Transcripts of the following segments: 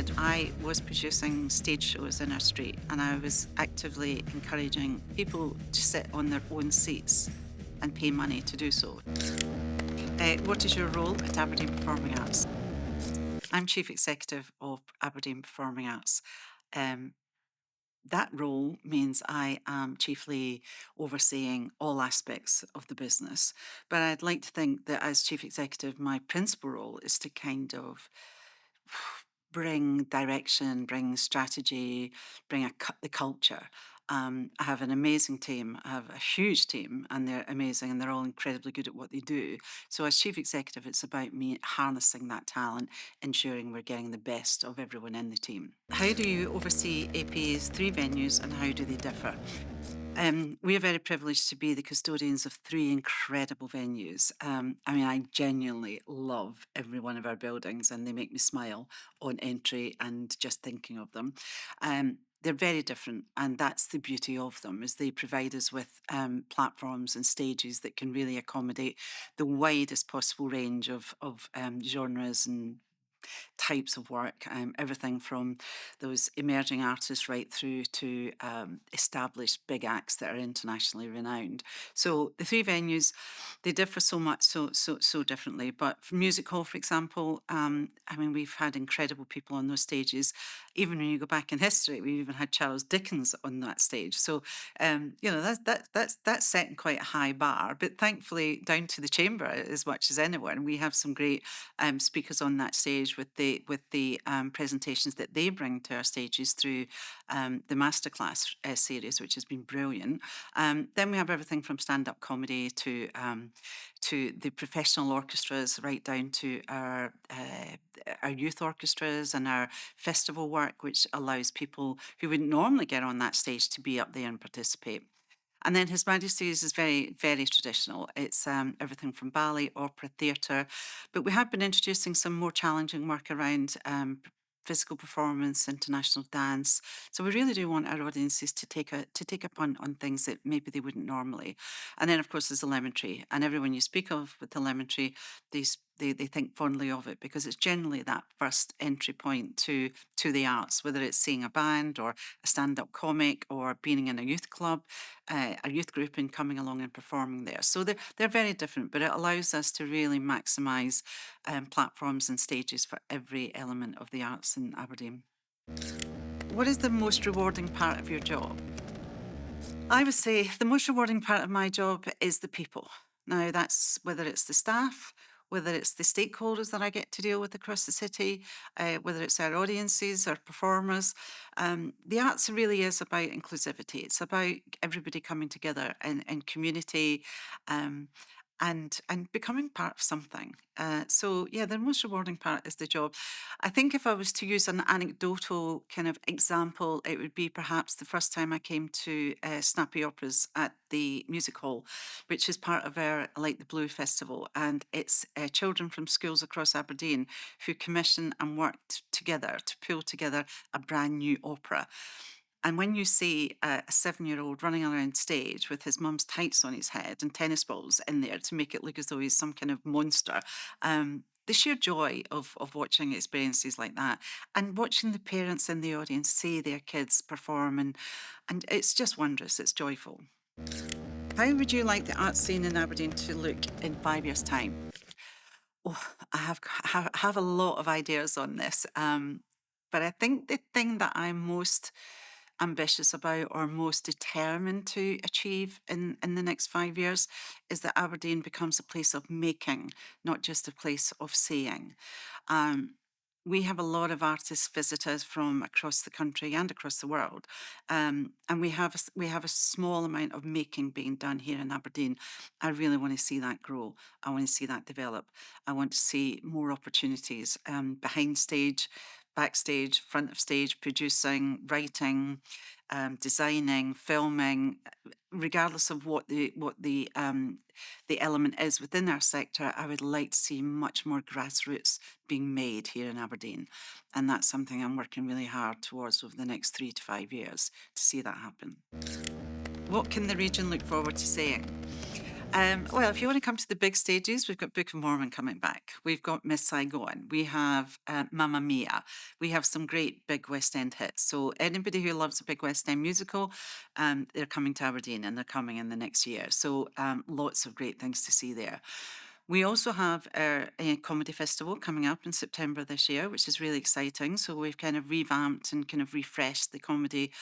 said, I was producing stage shows in our street and I was actively encouraging people to sit on their own seats and pay money to do so. What is your role at Aberdeen Performing Arts? I'm Chief Executive of Aberdeen Performing Arts. Um, that role means I am chiefly overseeing all aspects of the business. But I'd like to think that as Chief Executive, my principal role is to kind of bring direction, bring strategy, bring the culture. I have an amazing team. I have a huge team, and they're amazing, and they're all incredibly good at what they do. So, as chief executive, it's about me harnessing that talent, ensuring we're getting the best of everyone in the team. How do you oversee AP's 3 venues, and how do they differ? We are very privileged to be the custodians of 3 incredible venues. I genuinely love every one of our buildings, and they make me smile on entry and just thinking of them. They're very different, and that's the beauty of them, is they provide us with platforms and stages that can really accommodate the widest possible range of genres and types of work, everything from those emerging artists right through to established big acts that are internationally renowned. So the 3 venues, they differ so much, so differently. But for Music Hall, for example, we've had incredible people on those stages. Even when you go back in history, we even had Charles Dickens on that stage. So that's setting quite a high bar. But thankfully, down to the chamber as much as anyone, we have some great speakers on that stage with the presentations that they bring to our stages through the masterclass series, which has been brilliant. Then we have everything from stand-up comedy to the professional orchestras, right down to our youth orchestras and our festival work, which allows people who wouldn't normally get on that stage to be up there and participate. And then His Majesty's is very, very traditional. It's everything from ballet, opera, theatre. But we have been introducing some more challenging work around physical performance, international dance. So we really do want our audiences to take up on things that maybe they wouldn't normally. And then, of course, there's the lemon tree. And everyone you speak of with the lemon tree, they think fondly of it because it's generally that first entry point to the arts, whether it's seeing a band or a stand-up comic or being in a youth club, a youth group, and coming along and performing there. So they're very different, but it allows us to really maximise platforms and stages for every element of the arts in Aberdeen. What is the most rewarding part of your job? I would say the most rewarding part of my job is the people. Now, that's whether it's the staff, whether it's the stakeholders that I get to deal with across the city, whether it's our audiences, our performers. The arts really is about inclusivity. It's about everybody coming together in community, and becoming part of something. So yeah, the most rewarding part is the job. I think if I was to use an anecdotal kind of example, it would be perhaps the first time I came to Snappy Operas at the Music Hall, which is part of our Like the Blue festival, and it's children from schools across Aberdeen who commission and worked together to pull together a brand new opera. And when you see a 7-year-old running around stage with his mum's tights on his head and tennis balls in there to make it look as though he's some kind of monster, the sheer joy of watching experiences like that and watching the parents in the audience see their kids perform, and it's just wondrous, it's joyful. How would you like the art scene in Aberdeen to look in 5 years' time? Oh, I have a lot of ideas on this, but I think the thing that I'm most ambitious about or most determined to achieve in the next 5 years is that Aberdeen becomes a place of making, not just a place of saying. Um, we have a lot of artists visit us from across the country and across the world, and we have a small amount of making being done here in Aberdeen. I really want to see that grow. I want to see that develop. I want to see more opportunities behind stage, backstage, front of stage, producing, writing, designing, filming, regardless of what the element is within our sector. I would like to see much more grassroots being made here in Aberdeen, and that's something I'm working really hard towards over the next 3 to 5 years to see that happen. What can the region look forward to seeing? Well, if you want to come to the big stages, we've got Book of Mormon coming back. We've got Miss Saigon. We have Mamma Mia. We have some great big West End hits. So anybody who loves a big West End musical, they're coming to Aberdeen and they're coming in the next year. So lots of great things to see there. We also have our comedy festival coming up in September this year, which is really exciting. So we've kind of revamped and kind of refreshed the comedy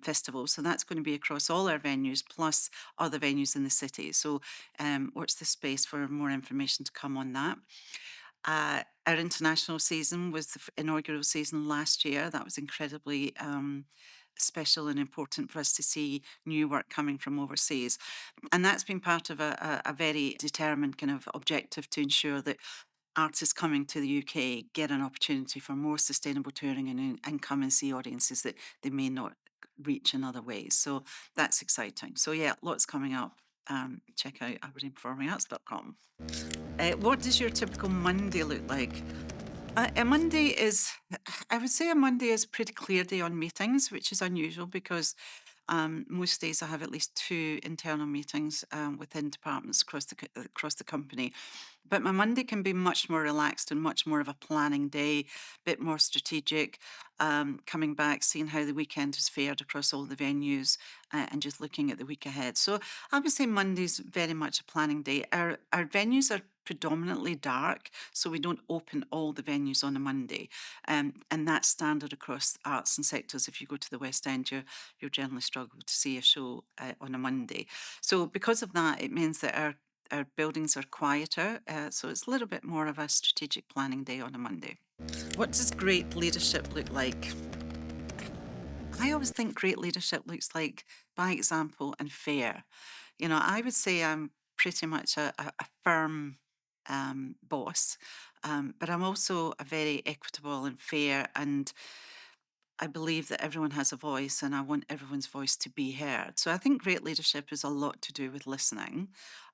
festival. So that's going to be across all our venues, plus other venues in the city. So watch this space for more information to come on that. Our international season was the inaugural season last year. That was incredibly special and important for us to see new work coming from overseas. And that's been part of a very determined kind of objective to ensure that artists coming to the UK get an opportunity for more sustainable touring and come and see audiences that they may not reach in other ways. So that's exciting. So yeah, lots coming up. Check out aberdeenperformingarts.com. What does your typical Monday look like? A Monday is, I would say a Monday is a pretty clear day on meetings, which is unusual because most days I have at least two internal meetings within departments across the company. But my Monday can be much more relaxed and much more of a planning day, a bit more strategic, coming back, seeing how the weekend has fared across all the venues and just looking at the week ahead. So I would say Monday's very much a planning day. Our venues are predominantly dark, so we don't open all the venues on a Monday. And that's standard across arts and sectors. If you go to the West End, you'll generally struggle to see a show on a Monday. So because of that, it means that our buildings are quieter, so it's a little bit more of a strategic planning day on a Monday. What does great leadership look like? I always think great leadership looks like by example and fair. You know, I would say I'm pretty much a firm boss, but I'm also a very equitable and fair, and I believe that everyone has a voice and I want everyone's voice to be heard. So I think great leadership is a lot to do with listening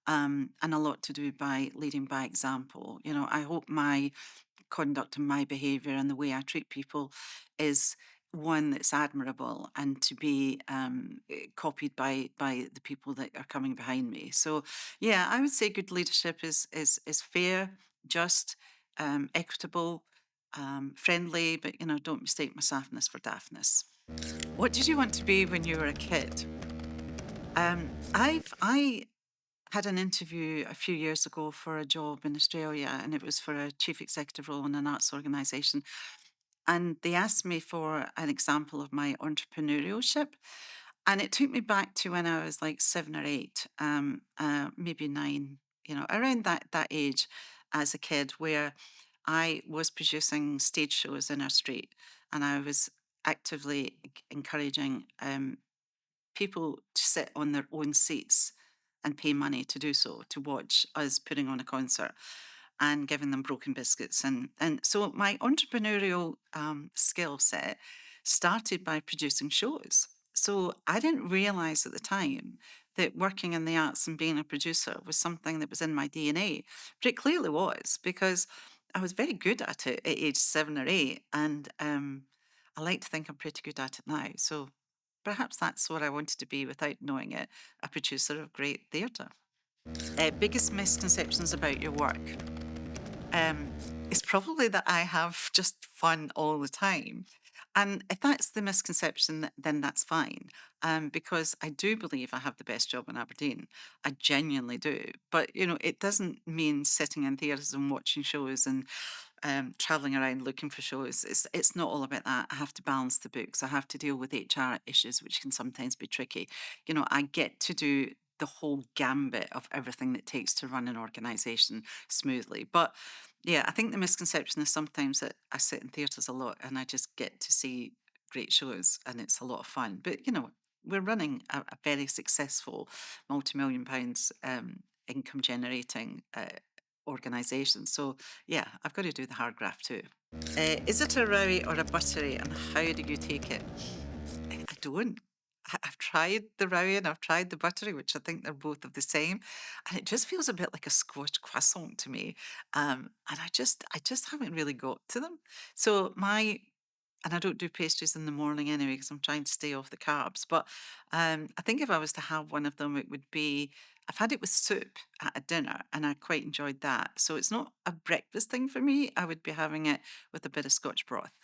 and a lot to do by leading by example. You know, I hope my conduct and my behaviour and the way I treat people is one that's admirable and to be copied by the people that are coming behind me. So yeah, I would say good leadership is fair, just, equitable, friendly, but you know, don't mistake my softness for daftness. What did you want to be when you were a kid? I had an interview a few years ago for a job in Australia, and it was for a chief executive role in an arts organisation. And they asked me for an example of my entrepreneurship. And it took me back to when I was like 7 or 8, maybe 9, you know, around that age as a kid, where I was producing stage shows in our street and I was actively encouraging people to sit on their own seats and pay money to do so, to watch us putting on a concert and giving them broken biscuits. And so my entrepreneurial skill set started by producing shows. So I didn't realize at the time that working in the arts and being a producer was something that was in my DNA. But it clearly was, because I was very good at it at age 7 or 8. And I like to think I'm pretty good at it now. So perhaps that's what I wanted to be without knowing it, a producer of great theatre. Biggest misconceptions about your work? Um, it's probably that I have just fun all the time. And if that's the misconception, then that's fine. Because I do believe I have the best job in Aberdeen. I genuinely do. But, you know, it doesn't mean sitting in theatres and watching shows and traveling around looking for shows. It's not all about that. I have to balance the books. I have to deal with HR issues, which can sometimes be tricky. You know, I get to do the whole gambit of everything that it takes to run an organisation smoothly. But yeah, I think the misconception is sometimes that I sit in theatres a lot and I just get to see great shows and it's a lot of fun. But you know, we're running a very successful multi-million pounds income generating organisation. So yeah, I've got to do the hard graft too. Is it a rowie or a buttery, and how do you take it? I don't. I've tried the rowie and I've tried the buttery, which I think they're both of the same, and it just feels a bit like a squashed croissant to me. And I just haven't really got to them. So my and I don't do pastries in the morning anyway because I'm trying to stay off the carbs. But I think if I was to have one of them, it would be I've had it with soup at a dinner and I quite enjoyed that. So it's not a breakfast thing for me. I would be having it with a bit of Scotch broth.